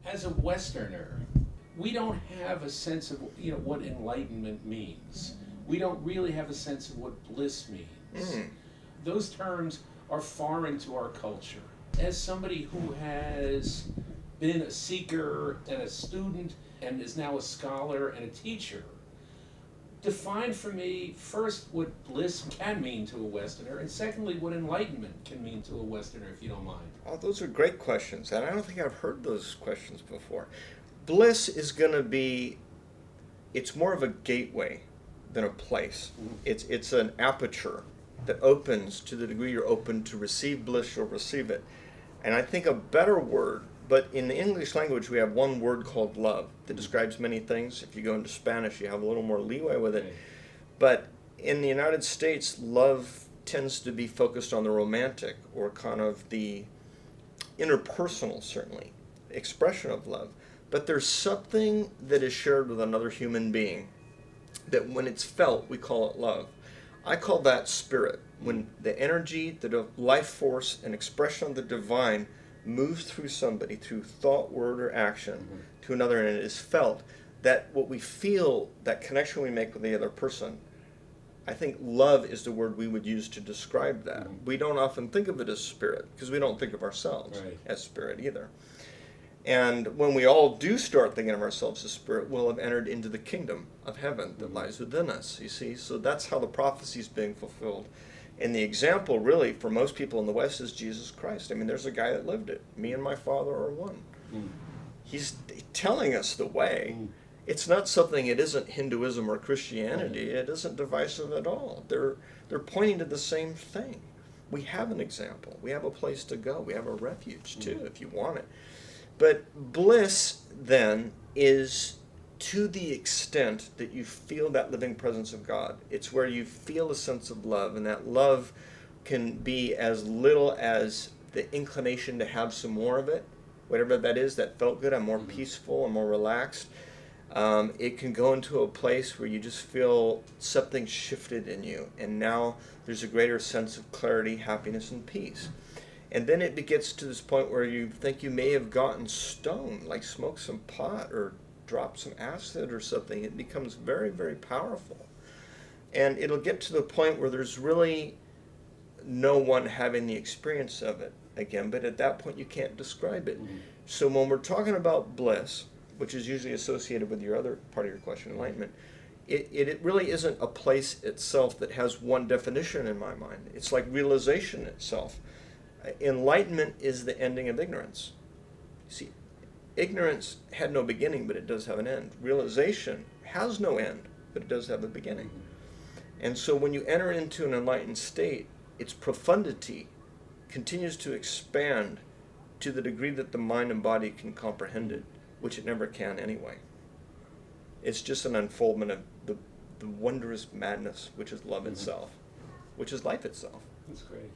as a Westerner, we don't have a sense of what enlightenment means. We don't really have a sense of what bliss means. Those terms are foreign to our culture. As somebody who has been a seeker and a student and is now a scholar and a teacher, define for me first what bliss can mean to a Westerner, and secondly what enlightenment can mean to a Westerner, if you don't mind. Oh, those are great questions, and I don't think I've heard those questions before. Bliss is going to be, it's more of a gateway than a place. It's an aperture that opens to the degree you're open to receive bliss, you'll receive it. And I think a better word, but in the English language we have one word called love that describes many things. If you go into Spanish, you have a little more leeway with it. But in the United States, love tends to be focused on the romantic or kind of the interpersonal, certainly, expression of love. But there's something that is shared with another human being that when it's felt, we call it love. I call that spirit. When the energy, the life force, and expression of the divine moves through somebody, through thought, word, or action, to another, and it is felt, that what we feel, that connection we make with the other person, I think love is the word we would use to describe that. We don't often think of it as spirit, because we don't think of ourselves as spirit either. And when we all do start thinking of ourselves as spirit, we'll have entered into the kingdom of heaven that lies within us, you see. So that's how the prophecy is being fulfilled. And the example, really, for most people in the West is Jesus Christ. I mean, there's a guy that lived it. Me and my Father are one. He's telling us the way. It's not something, it isn't Hinduism or Christianity. It isn't divisive at all. They're pointing to the same thing. We have an example. We have a place to go. We have a refuge, too, if you want it. But bliss, then, is to the extent that you feel that living presence of God. It's where you feel a sense of love, and that love can be as little as the inclination to have some more of it, whatever that is that felt good. I'm more peaceful, I'm more relaxed. It can go into a place where you just feel something shifted in you, and now there's a greater sense of clarity, happiness, and peace. And then it gets to this point where you think you may have gotten stoned, like smoked some pot or dropped some acid or something. It becomes very, very powerful. And it'll get to the point where there's really no one having the experience of it again, but at that point you can't describe it. So when we're talking about bliss, which is usually associated with your other part of your question, enlightenment, it really isn't a place itself that has one definition in my mind. It's like realization itself. Enlightenment is the ending of ignorance. You see, ignorance had no beginning, but it does have an end. Realization has no end, but it does have a beginning. And so when you enter into an enlightened state, its profundity continues to expand to the degree that the mind and body can comprehend it, which it never can anyway. It's just an unfoldment of the wondrous madness, which is love itself, which is life itself. That's great.